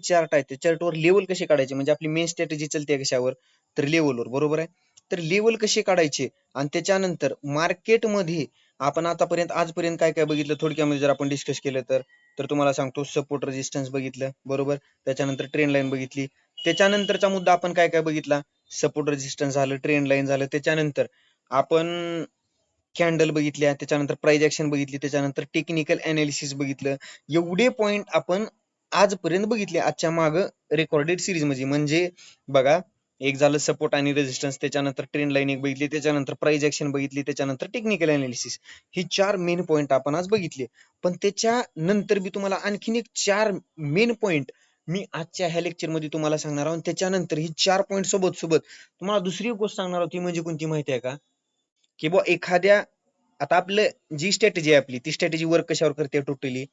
Chart आहे त्या चार्टवर level कसे काढायचे, म्हणजे आपली मेन स्ट्रॅटेजी चलते कशावर, तर लेवलवर, बरोबर आहे. तर लेवल कसे काढायचे आणि त्याच्यानंतर मार्केटमध्ये आपण आजपर्यंत काय काय बघितलं थोडक्यामध्ये जर आपण डिस्कस केलं तर तुम्हाला सांगतो सपोर्ट रेजिस्टन्स बघितलं, बरोबर. त्याच्यानंतर ट्रेंड लाईन बघितली. त्याच्यानंतरचा मुद्दा आपण काय काय बघितला, सपोर्ट रेजिस्टन्स झालं, ट्रेंड लाईन झालं. त्याच्यानंतर आपण कॅन्डल बघितल्या, त्याच्यानंतर प्राइस ऍक्शन बघितली, त्याच्यानंतर टेक्निकल अनालिसिस बघितलं. एवढे पॉइंट आपण आजपर्यंत बघितले आजच्या माग रेकॉर्डेड सिरीज मध्ये. म्हणजे बघा, एक झालं सपोर्ट आणि रेजिस्टन्स, त्याच्यानंतर ट्रेंड लाईन एक बघितली, त्याच्यानंतर प्राइस ऍक्शन बघितली, त्याच्यानंतर टेक्निकल अनालिसिस. ही 4 मेन पॉइंट आपण आज बघितले. पण त्याच्यानंतर मी तुम्हाला आणखीन एक 4 मेन पॉइंट मी आजच्या ह्या लेक्चर मध्ये तुम्हाला सांगणार आहोत. त्याच्यानंतर ही 4 पॉइंट सोबत तुम्हाला दुसरी गोष्ट सांगणार आहोत, ती म्हणजे कोणती माहिती आहे का, की बुवा एखाद्या, आता आपलं जी स्ट्रॅटेजी आहे आपली, ती स्ट्रॅटेजी वर्क कशावर करते टोटली,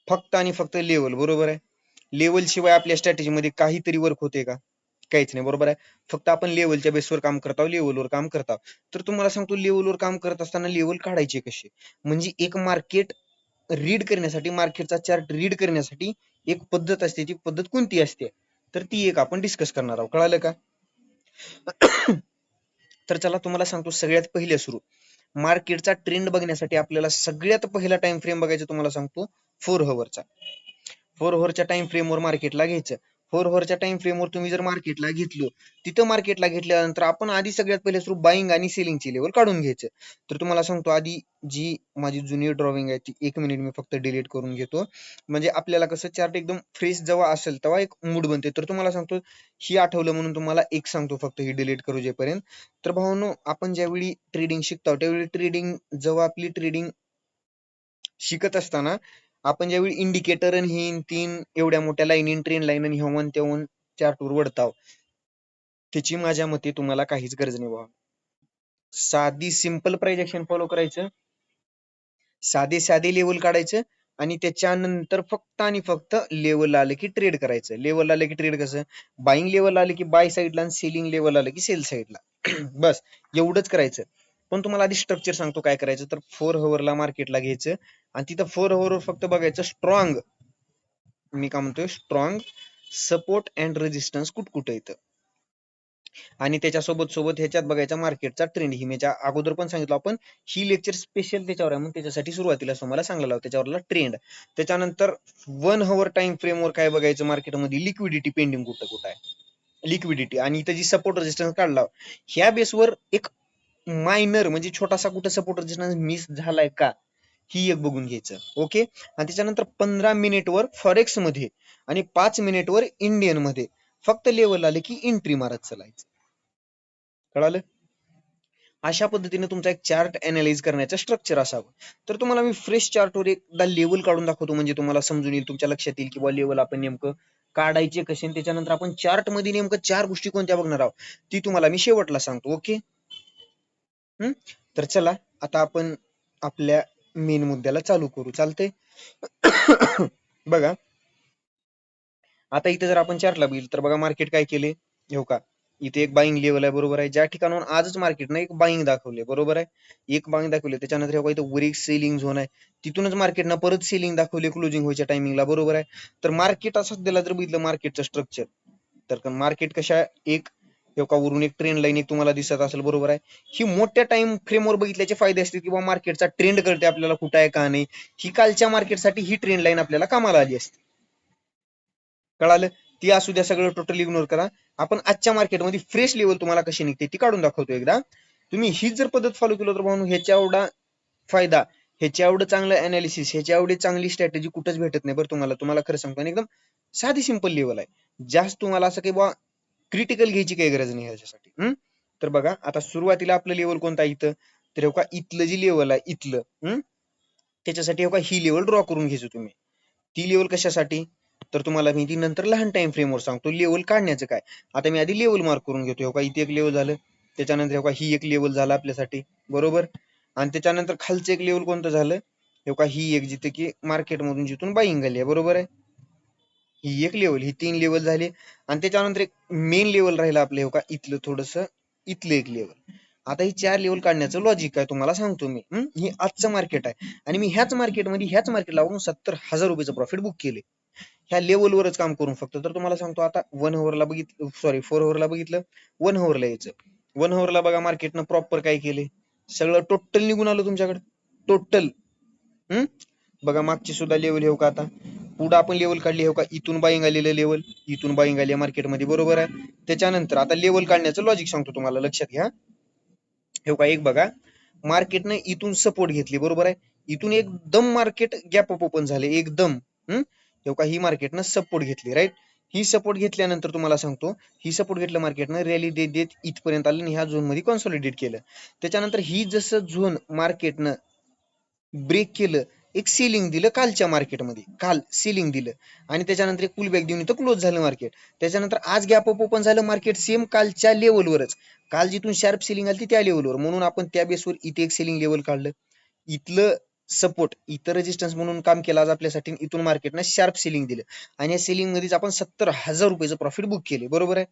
फक्त आणि फक्त लेवल, बरोबर आहे. लेवल शिवाय आपल्या स्ट्रॅटेजी मध्ये काहीतरी वर्क होते का, काहीच नाही, बरोबर आहे. फक्त आपण लेवलच्या बेसवर काम करतो, लेवलवर काम करतो. तर तुम्हाला सांगतो लेवलवर काम करत असताना लेवल काढायचे कसे, म्हणजे एक मार्केट रीड करण्यासाठी, मार्केटचा चार्ट रीड करण्यासाठी एक पद्धत असते. ती पद्धत कोणती असते, तर ती एक आपण डिस्कस करणार आहोत, कळालं का. तर चला तुम्हाला सांगतो सगळ्यात पहिले सुरू, मार्केटचा ट्रेंड बघण्यासाठी आपल्याला सगळ्यात पहिला टाइम फ्रेम बघायचा, तुम्हाला सांगतो 4 हवरचा. 4 हवरच्या टाइम फ्रेमवर मार्केटला घ्यायचं. 4 हवरच्या टाइम फ्रेमवर तुम्ही जर मार्केटला घेतलं, तिथं मार्केटला घेतल्यानंतर आपण आधी सगळ्यात पहिले सुरू बाईंग आणि सेलिंगची लेवल काढून घ्यायचं. तर तुम्हाला सांगतो आधी जी माझी जुनी ड्रॉइंग आहे ती 1 मिनिट मी फक्त डिलीट करून घेतो, म्हणजे आपल्याला कसं चार्ट एकदम फ्रेश जेव्हा असेल तेव्हा एक मूड बनते. तर तुम्हाला सांगतो ही आठवलं म्हणून तुम्हाला एक सांगतो फक्त ही डिलीट करू जेपर्यंत. तर भावांनो, आपण ज्यावेळी ट्रेडिंग शिकतो त्यावेळी जेव्हा आपली ट्रेडिंग शिकत असताना आपण ज्यावेळी इंडिकेटर आणि ही तीन एवढ्या मोठ्या लाईन ट्रेंड लाईन आणि ह्यावन त्यावन चार्टवर वडताव, त्याची माझ्या मते तुम्हाला काहीच गरज नाही व्हावं. साधी सिंपल प्राइस ऍक्शन फॉलो करायचं, साधे लेवल काढायचं आणि त्याच्यानंतर फक्त आणि फक्त लेवल आलं की ट्रेड करायचं. लेवल आलं की ट्रेड कसं, बाईंग लेवल आलं की बाय साईडला आणि सेलिंग लेवल आलं की सेल साईडला. बस एवढंच करायचं. पण तुम्हाला आधी स्ट्रक्चर सांगतो काय करायचं. तर 4 हवरला मार्केटला घ्यायचं आणि तिथं 4 हवरवर फक्त बघायचं स्ट्रॉंग, मी काय म्हणतोय स्ट्रॉंग सपोर्ट अँड रेजिस्टन्स कुठं येतं, आणि त्याच्यासोबत ह्याच्यात बघायचा मार्केटचा ट्रेंड. ही मी अगोदर पण सांगितलं आपण, ही लेक्चर स्पेशल त्याच्यावर आहे, मग त्याच्यासाठी सुरुवातीला तुम्हाला सांगायला लावतो त्याच्यावरला ट्रेंड. त्याच्यानंतर 1 हवर टाइम फ्रेमवर काय बघायचं, मार्केटमध्ये लिक्विडिटी पेंडिंग कुठं आहे, लिक्विडिटी, आणि इथं जी सपोर्ट रेजिस्टन्स काढला ह्या बेसवर एक मायनर म्हणजे छोटासा कुठं सपोर्ट रेजिस्टन्स मिस झालाय का, ही एक बघून घ्यायचं. ओके. आणि त्याच्यानंतर 15 मिनिटवर फॉरेक्स मध्ये आणि 5 मिनिटवर इंडियन मध्ये फक्त लेवल आले की एंट्री मारत चालायचं, कळालं. अशा पद्धतीने तुमचा एक चार्ट अनालाइज करण्याचं स्ट्रक्चर असावं. तर तुम्हाला मी फ्रेश चार्टवर एकदा लेवल काढून दाखवतो, म्हणजे तुम्हाला समजून येईल, तुमच्या लक्षात येईल की बा लेवल आपण नेमकं काढायचे कसे. त्याच्यानंतर आपण चार्ट मध्ये नेमकं 4 गोष्टी कोणत्या बघणार आहोत ती तुम्हाला मी शेवटला सांगतो. ओके. तर चला आता आपण आपल्या मेन मुद्द्याला चालू करू, चालतंय. बघा आता इथे जर आपण चार्टला बघितलं तर बघा मार्केट काय केले, हो का, इथे एक बाईंग लेवल आहे, बरोबर आहे. ज्या ठिकाणाहून आजच मार्केटनं एक बाईंग दाखवले, बरोबर आहे, एक बाईंग दाखवले. त्याच्यानंतर इथं वर एक सेलिंग झोन आहे, तिथूनच मार्केटनं परत सेलिंग दाखवले क्लोजिंग व्हायच्या टायमिंगला, बरोबर आहे. तर मार्केट असं दिला जर बघितलं मार्केटचं स्ट्रक्चर, तर मार्केट कशा एक वरून एक ट्रेंड लाईन एक तुम्हाला दिसत असेल, बरोबर आहे. ही मोठ्या टाइम फ्रेमवर बघितल्याचे फायदे असतील, किंवा मार्केटचा ट्रेंड कळते आपल्याला कुठं आहे का नाही. ही कालच्या मार्केटसाठी ही ट्रेंड लाईन आपल्याला कामाला आली असते, कळालं. ती असू द्या, सगळं टोटल इग्नोर करा. आपण आजच्या मार्केटमध्ये फ्रेश लेवल तुम्हाला कशी निघते ती काढून दाखवतो एकदा. तुम्ही हीच जर पद्धत फॉलो केलं तर भाऊ ह्याच्या एवढा फायदा, ह्याच्या एवढं चांगलं अनालिसिस, ह्याच्या एवढी चांगली स्ट्रॅटेजी कुठंच भेटत नाही. बरं तुम्हाला खरं सांगतो, एकदम साधी सिंपल लेवल आहे. जास्त तुम्हाला असं काही बा क्रिटिकल घ्यायची काही गरज नाही ह्याच्यासाठी. तर बघा आता सुरुवातीला आपलं लेवल कोणतं आहे इथं, तर का इथलं जी लेवल आहे इथलं, त्याच्यासाठी ही लेवल ड्रॉ करून घ्यायचं तुम्ही. ती लेवल कशासाठी, तर तुम्हाला मी ती नंतर लहान टाइम फ्रेमवर सांगतो लेवल काढण्याचं काय. आता मी आधी लेवल मार्क करून घेतो. इथे एक लेवल झालं, त्याच्यानंतर ही एक लेवल झालं आपल्यासाठी, बरोबर. आणि त्याच्यानंतर खालचं एक लेवल कोणतं झालं, ही एक जिथे की मार्केटमधून जिथून बाईंग झाली आहे, बरोबर आहे. ही एक लेवल, ही 3 लेवल झाली. आणि त्याच्यानंतर एक मेन लेवल राहिलं आपलं इथलं थोडस, इथलं एक लेवल. आता ही 4 लेवल काढण्याचं लॉजिक काय तुम्हाला सांगतो मी. ही आजचं मार्केट आहे आणि मी ह्याच मार्केटमध्ये ह्याच मार्केटला 70,000 रुपयाचं प्रॉफिट बुक केले. ह्या लेवलवरच काम करून फक्त. तर तुम्हाला सांगतो आता 1 हॉवरला बघितलं, सॉरी 4 हॉवरला बघितलं, 1 हॉवरला यायचं. 1 हॉवरला बघा मार्केटनं प्रॉपर काय केले, सगळं टोटल निघून आलं तुमच्याकडे, टोटल. बघा मागची सुद्धा लेवल येऊ का, आता पुढे आपण लेवल काढली हो का, इथून बाईंग आलेलं लेवल, इथून बाईंग आली मार्केटमध्ये, बरोबर आहे. त्याच्यानंतर आता लेवल काढण्याचं लॉजिक सांगतो तुम्हाला, लक्षात घ्या. हे का, एक बघा मार्केटने इथून सपोर्ट घेतली, बरोबर आहे. इथून एकदम मार्केट गॅप अप ओपन झाले एकदम. हे का, ही मार्केटनं सपोर्ट घेतली, राईट. ही सपोर्ट घेतल्यानंतर तुम्हाला सांगतो, ही सपोर्ट घेतलं मार्केटनं, रॅली देत देत इथपर्यंत आलं आणि ह्या झोन मध्ये कॉन्सॉलिडेट केलं. त्याच्यानंतर ही जसं झोन मार्केटनं ब्रेक केलं, एक सेलिंग दिलं कालच्या मार्केटमध्ये, काल सेलिंग दिलं आणि त्याच्यानंतर एक पुलबॅक देऊन इथं क्लोज झालं मार्केट. त्याच्यानंतर आज गॅप अप ओपन झालं मार्केट सेम कालच्या लेवलवरच, काल जिथून शार्प सेलिंग आली त्या लेवलवर, म्हणून आपण त्या बेसवर इथे एक सेलिंग लेवल काढलं. इथलं सपोर्ट, इथं रेजिस्टन्स म्हणून काम केलं आज आपल्यासाठी. इथून मार्केटनं शार्प सेलिंग दिलं आणि या सेलिंग मध्येच आपण 70,000 रुपयाचं प्रॉफिट बुक केले, बरोबर आहे.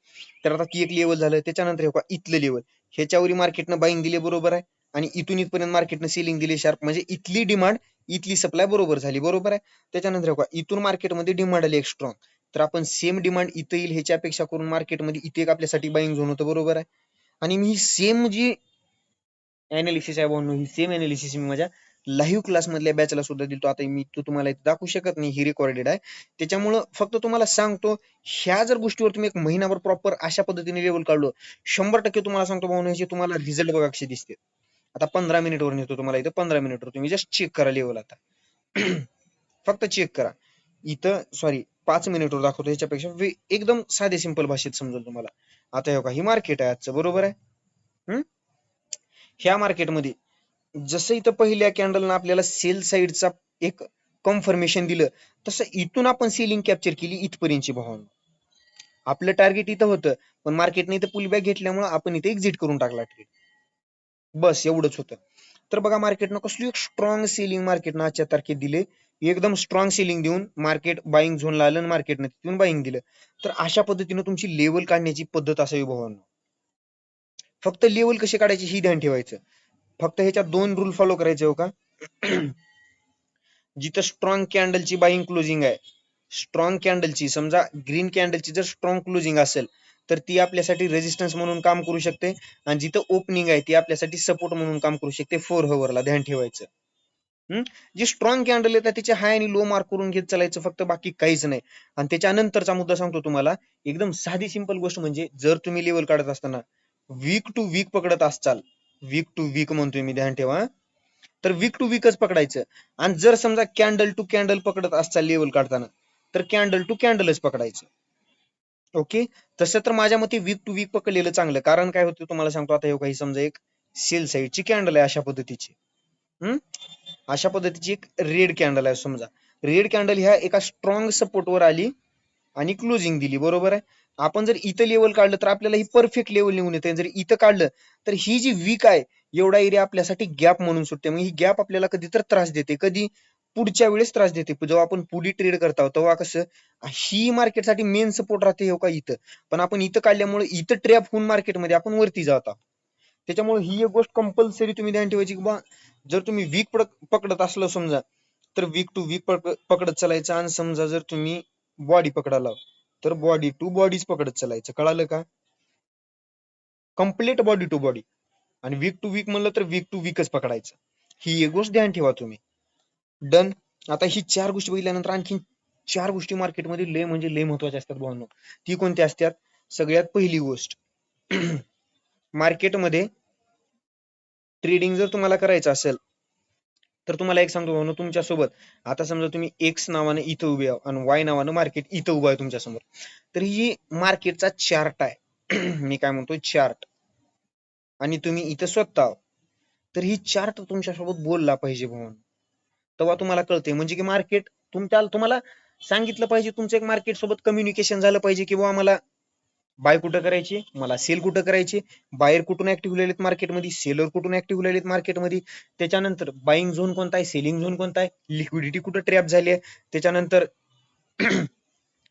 तर आता ती एक लेवल झालं. त्याच्यानंतर हे इथलं लेवल, ह्याच्यावरही मार्केटनं बाईंग दिले, बरोबर आहे. आणि इथून इथपर्यंत मार्केटनं सेलिंग दिली शार्प, म्हणजे इथली डिमांड इथली सप्लाय बरोबर झाली, बरोबर आहे. त्याच्यानंतर इथून मार्केटमध्ये डिमांड आली एक स्ट्रॉंग, तर आपण सेम डिमांड इथं येईल ह्याच्या अपेक्षा करून मार्केटमध्ये इथे एक आपल्यासाठी बाईंग झोन होतं, बरोबर आहे. आणि मी सेम जी अनालिसिस आहे भाऊ, ही सेम अनालिसिस मी माझ्या लाईव्ह क्लास मधल्या बॅचला सुद्धा दिलतो. आता मी तो तुम्हाला दाखवू शकत नाही, ही रेकॉर्डेड आहे. त्याच्यामुळं फक्त तुम्हाला सांगतो, ह्या जर गोष्टीवर तुम्ही एक महिनाभर प्रॉपर अशा पद्धतीने लेवल काढलो, 100% तुम्हाला सांगतो भाऊ, ह्याचे तुम्हाला रिझल्ट बघा कसे दिसते. आता 15 मिनिटवर नेतो तुम्हाला इथं, 15 मिनिटवर तुम्ही जस्ट चेक करा लेवल. आता फक्त चेक करा इथं, सॉरी 5 मिनिटवर दाखवतो, ह्याच्यापेक्षा एकदम साधे सिंपल भाषेत समजेल तुम्हाला. आता हे का, ही मार्केट आहे आजचं, बरोबर आहे. ह्या मार्केटमध्ये जसं इथं पहिल्या कॅन्डलनं आपल्याला सेल साइडचा एक कन्फर्मेशन दिलं, तसं इथून आपण सेलिंग कॅप्चर केली इथपर्यंतची भावना. आपलं टार्गेट इथं होतं, पण मार्केटने इथं पुलबॅक घेतल्यामुळे आपण इथे एक्झिट करून टाकला ट्रेड, बस एवढंच होतं. तर बघा मार्केटनं कसली एक स्ट्रॉंग सेलिंग मार्केटनं आजच्या तारखेत दिले, एकदम स्ट्रॉंग सेलिंग देऊन मार्केट बाईंग झोनला आलं, मार्केटनं तिथून बाईंग दिलं. तर अशा पद्धतीनं तुमची लेवल काढण्याची पद्धत असावी भावांनो. फक्त लेवल कशी काढायची ही ध्यान ठेवायचं. फक्त ह्याच्यात 2 रूल फॉलो करायचे हो का. जिथं स्ट्रॉंग कॅन्डलची बाईंग क्लोजिंग आहे, स्ट्रॉंग कॅन्डलची, समजा ग्रीन कॅन्डलची जर स्ट्रॉंग क्लोजिंग असेल तर ती आपल्यासाठी रेजिस्टन्स म्हणून काम करू शकते, आणि जिथं ओपनिंग आहे ती आपल्यासाठी सपोर्ट म्हणून काम करू शकते 4 हॉवरला, ध्यान ठेवायचं. जी स्ट्रॉंग कॅन्डल येतात तिचे हाय आणि लो मार्क करून घेत चालायचं, फक्त बाकी काहीच नाही. आणि त्याच्यानंतरचा मुद्दा सांगतो तुम्हाला, एकदम साधी सिंपल गोष्ट, म्हणजे जर तुम्ही लेवल काढत असताना वीक टू वीक पकडत असाल, वीक टू वीक म्हणतोय मी, ध्यान ठेवा, तर वीक टू वीकच पकडायचं. आणि जर समजा कॅन्डल टू कॅन्डल पकडत असाल लेवल काढताना, तर कॅन्डल टू कॅन्डलच पकडायचं. ओके. तसं तर माझ्या मते वीक टू वीक पकडलेलं चांगलं, कारण काय होतं तुम्हाला सांगतो. आता हे काही समजा एक सेल साईडची कॅन्डल आहे अशा पद्धतीची, अशा पद्धतीची एक रेड कॅन्डल आहे समजा. रेड कॅन्डल ह्या एका स्ट्रॉंग सपोर्टवर आली आणि क्लोजिंग दिली, बरोबर आहे. आपण जर इथं लेवल काढलं तर आपल्याला ही परफेक्ट लेवल निघून येते. जर इथं काढलं तर ही जी वीक आहे, एवढा एरिया आपल्यासाठी गॅप म्हणून सुटते. मग ही गॅप आपल्याला कधी तर त्रास देते, कधी पुढच्या वेळेस त्रास देते, जेव्हा आपण पुढे ट्रेड करतो तेव्हा कसं, ही मार्केटसाठी मेन सपोर्ट राहते हो का इथं, पण आपण इथं काढल्यामुळे इथं ट्रॅप होऊन मार्केटमध्ये आपण वरती जातो. त्याच्यामुळे ही एक गोष्ट कंपल्सरी तुम्ही ध्यान ठेवायची की बा, जर तुम्ही वीक पकडत असलं समजा, तर वीक टू वीक पकडत चालायचं. आणि समजा जर तुम्ही बॉडी पकडायला, तर बॉडी टू बॉडीज पकडत चालायचं, कळालं का. Complete body to body. आणि वीक टू वीक म्हणलं तर वीक टू वीकच पकडायचं, ही एक गोष्ट ध्यान ठेवा तुम्ही. डन. आता ही 4 गोष्टी बघितल्यानंतर आणखी 4 गोष्टी मार्केटमध्ये लय म्हणजे लय महत्वाच्या असतात भावांनो. ती कोणत्या असतात. सगळ्यात पहिली गोष्ट, मार्केटमध्ये ट्रेडिंग जर तुम्हाला करायचं असेल, तर तुम्हाला एक सांगतो भावांनो, तुमच्यासोबत आता समजा तुम्ही एक्स नावाने इथं उभे आहात आणि वाय नावानं मार्केट इथं उभं आहे तुमच्यासमोर, तर ही मार्केटचा चार्ट आहे. मी काय म्हणतोय, चार्ट. आणि तुम्ही इथं स्वतः आहात, तर ही चार्ट तुमच्यासोबत बोलला पाहिजे भावांनो, तेव्हा तुम्हाला कळते. म्हणजे की मार्केट तुम्हाला सांगितलं पाहिजे, तुमचं एक मार्केट सोबत कम्युनिकेशन झालं पाहिजे की बाबा मला बाय कुठं करायची, मला सेल कुठं करायची, बायर कुठून ऍक्टिव्ह झालेत मार्केटमध्ये, सेलर कुठून ऍक्टिव्ह झालेत मार्केटमध्ये, त्याच्यानंतर बाईंग झोन कोणता आहे, सेलिंग झोन कोणता आहे, लिक्विडिटी कुठं ट्रॅप झाली आहे, त्याच्यानंतर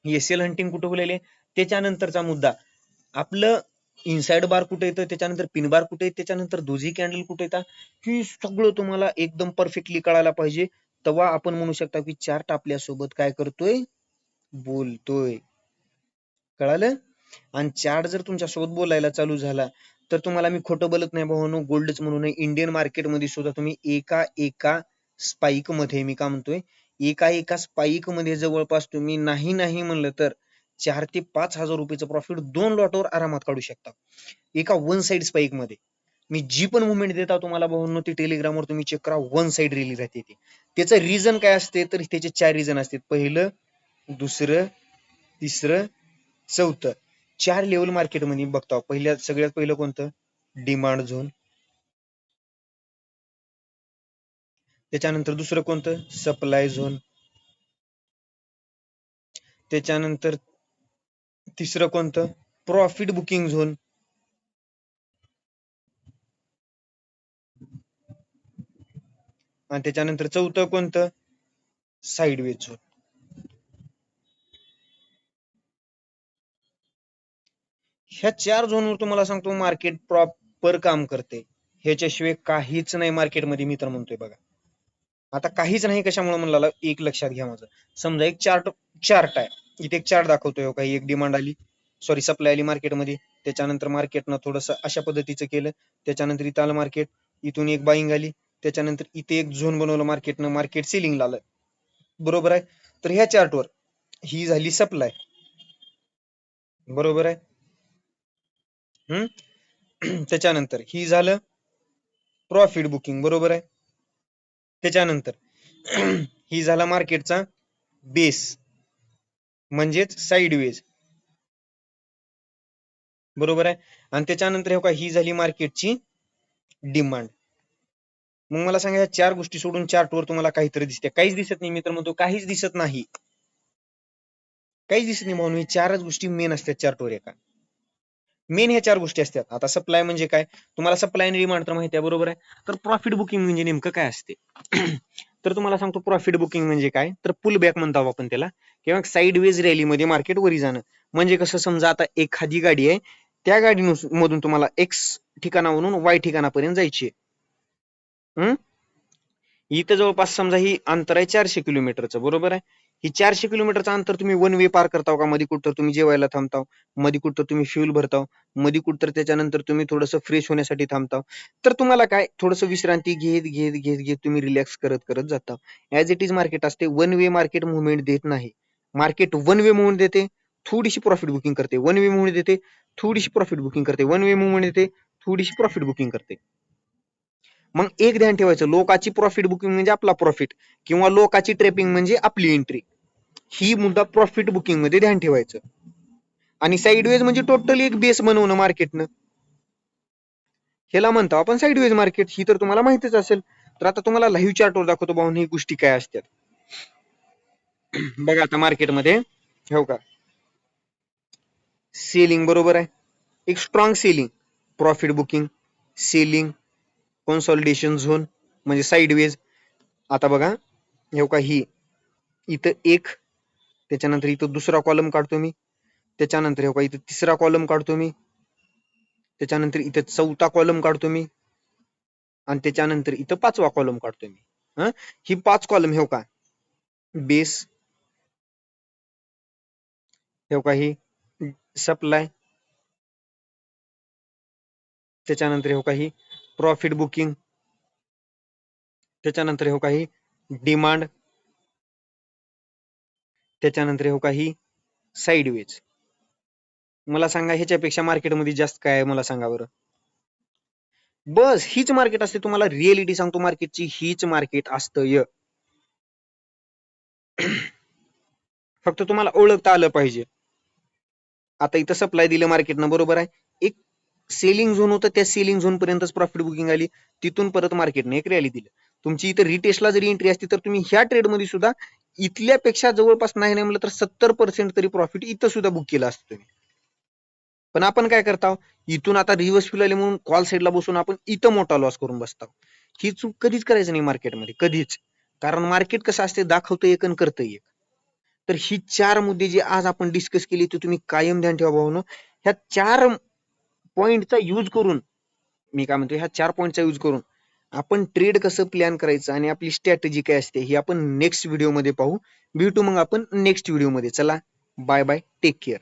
एसएल हंटिंग कुठं होलेले, त्याच्यानंतरचा मुद्दा आपलं इनसाइड बार कुठे येतं, त्याच्यानंतर पिन बार कुठे येतं, त्याच्यानंतर दोजी कॅन्डल कुठे येतात, ही सगळं तुम्हाला एकदम परफेक्टली कळायला पाहिजे. तेव्हा आपण म्हणू शकता की चार्ट आपल्यासोबत काय करतोय, बोलतोय. कळालं? आणि चार्ट जर तुमच्यासोबत बोलायला चालू झाला तर तुम्हाला मी खोटं बोलत नाही भावानो, गोल्डच म्हणू नये, इंडियन मार्केटमध्ये सुद्धा तुम्ही एका एका स्पाइक मध्ये, मी काय म्हणतोय, एका एका स्पाइक मध्ये जवळपास तुम्ही नाही नाही म्हणलं तर 4 ते 5,000 रुपयाचं प्रॉफिट 2 लॉटवर आरामात काढू शकता एका वन साइड स्पाइक मध्ये. मी जी पण मुवमेंट देता तुम्हाला भावांनो ती टेलिग्रामवर तुम्ही चेक करा, वन साइड रिली राहते ती. त्याचं रिझन काय असते तर त्याचे 4 रिझन असतात. पहिलं, दुसरं, तिसरं, चौथं. 4 लेवल मार्केटमध्ये बघतो. सगळ्यात पहिलं कोणतं? Demand zone. त्याच्यानंतर दुसरं कोणतं? Supply zone. त्याच्यानंतर तिसरं कोणतं? Profit booking zone. आणि त्याच्यानंतर चौथं कोणतं? Sideways zone. ह्या 4 झोनवर तुम्हाला सांगतो मार्केट प्रॉपर काम करते. ह्याच्याशिवाय काहीच नाही मार्केटमध्ये, मी तर म्हणतोय बघा. आता काहीच नाही कशामुळे म्हणला, एक लक्षात घ्या माझं. समजा एक चार्ट आहे. इथे एक चार्ट दाखवतोय हो, काही एक डिमांड आली, सॉरी सप्लाय आली मार्केटमध्ये. त्याच्यानंतर मार्केटनं थोडंसं अशा पद्धतीचं केलं. त्याच्यानंतर इथं आलं मार्केट, इथून एक बाईंग आली. त्याच्यानंतर इथे एक झोन बनवलं मार्केटनं, मार्केट सेलिंगला आलं. बरोबर आहे? तर ह्या चार्टवर ही झाली सप्लाय. बरोबर आहे? त्याच्यानंतर ही झालं प्रॉफिट बुकिंग. बरोबर आहे? त्याच्यानंतर ही झाला मार्केटचा बेस, म्हणजेच साइडवेज. बरोबर आहे? आणि त्याच्यानंतर हे ही झाली मार्केटची डिमांड. मग मला सांगा, ह्या 4 गोष्टी सोडून चार्टवर तुम्हाला काहीतरी दिसते? काहीच दिसत नाही. मी तर म्हणतो काहीच दिसत नाही. काहीच दिसत नाही म्हणून. हे 4च गोष्टी मेन असतात चार्टवर. एका मेन ह्या 4 गोष्टी असतात. आता सप्लाय म्हणजे काय? तुम्हाला सप्लाय आणि डिमांड तर माहिती आहे. बरोबर आहे? तर प्रॉफिट बुकिंग म्हणजे नेमकं काय असते? तर तुम्हाला सांगतो, प्रॉफिट बुकिंग म्हणजे काय, तर पुल बॅक म्हणतो आपण त्याला, किंवा साइडवेज रॅलीमध्ये मार्केट वरी जाणं. म्हणजे कसं, समजा आता एखादी गाडी आहे, त्या गाडी मधून तुम्हाला एक्स ठिकाणावरून वाय ठिकाणापर्यंत जायची आहे. इथं जवळपास समजा ही अंतर आहे 400 किलोमीटरचं. बरोबर आहे? ही 400 किलोमीटरचं अंतर तुम्ही वन वे पार करताव का? मध्ये कुठं तुम्ही जेवायला थांबताव, मध्ये कुठं तुम्ही फ्युल भरताव, मध्ये कुठं त्याच्यानंतर तुम्ही थोडंसं फ्रेश होण्यासाठी थांबताव. तर तुम्हाला काय, थोडंसं विश्रांती घेत घेत घेत घेत तुम्ही रिलॅक्स करत करत जाता. ऍज इट इज मार्केट असते. वन वे मार्केट मुवमेंट देत नाही. मार्केट वन वे मुवमेंट देते, थोडीशी प्रॉफिट बुकिंग करते. वन वे मुवमेंट देते, थोडीशी प्रॉफिट बुकिंग करते. वन वे मुवमेंट देते, थोडीशी प्रॉफिट बुकिंग करते. मग एक ध्यान ठेवायचं, लोकाची प्रॉफिट बुकिंग म्हणजे आपला प्रॉफिट, किंवा लोकाची ट्रेपिंग म्हणजे आपली एंट्री. ही मुद्दा प्रॉफिट बुकिंग मध्ये ध्यान ठेवायचं. आणि साइडवेज म्हणजे टोटली एक बेस बनवणं मार्केटनं. ह्याला म्हणतो आपण साइडवेज मार्केट. ही तर तुम्हाला माहितीच असेल. तर आता तुम्हाला लाईव्ह चार्टवर दाखवतो भाऊन ही गोष्टी काय असतात. बघा आता मार्केटमध्ये हो का, सेलिंग. बरोबर आहे? एक strong selling, profit booking, selling, consolidation zone म्हणजे साइडवेज. आता बघा, हे का, ही इथं एक, त्याच्यानंतर इथं दुसरा कॉलम काढतो मी, त्याच्यानंतर हे का इथं तिसरा कॉलम काढतो मी, त्याच्यानंतर इथं चौथा कॉलम काढतो मी, आणि त्याच्यानंतर इथं 5वा कॉलम काढतो मी. ही 5 कॉलम हे का बेस, हे का ही सप्लाय, त्याच्यानंतर हे का ही प्रॉफिट बुकिंग, त्याच्यानंतर हे का ही डिमांड, त्याच्यानंतर हे का ही साइडवेज. मला सांगा, ह्याच्यापेक्षा मार्केटमध्ये जास्त काय आहे मला सांगा बरं. बस हीच मार्केट असते. तुम्हाला रिअलिटी सांगतो, मार्केटची हीच मार्केट असतं. फक्त तुम्हाला ओळखता आलं पाहिजे. आता इथं सप्लाय दिलं मार्केटनं. बरोबर आहे? एक सेलिंग झोन होतं, त्या सेलिंग झोन पर्यंतच प्रॉफिट बुकिंग आली. तिथून परत मार्केटने एक रॅली दिली. तुमची इथं रिटेस्टला जरी एंट्री असती तर तुम्ही ह्या ट्रेडमध्ये सुद्धा इथल्यापेक्षा जवळपास नाही म्हणलं तर 70% तरी प्रॉफिट इथं सुद्धा बुक केलं असतं तुम्ही. पण आपण काय करतो, इथून आता रिव्हर्स फ्युल आले म्हणून कॉल साईडला बसून आपण इथं मोठा लॉस करून बसतो. ही चूक कधीच करायचं नाही मार्केटमध्ये, कधीच. कारण मार्केट कसं असते, दाखवतं एक आणि करतं एक. तर ही 4 मुद्दे जे आज आपण डिस्कस केली ते तुम्ही कायम ध्यान ठेवा भावनो. ह्या 4 पॉइंटचा यूज करून, मी काय म्हणतो, ह्या 4 पॉइंटचा यूज करून आपण ट्रेड कसं प्लॅन करायचं आणि आपली स्ट्रॅटेजी काय असते हे आपण नेक्स्ट व्हिडिओमध्ये पाहू. भेटू मग आपण नेक्स्ट व्हिडिओमध्ये. चला बाय बाय, टेक केअर.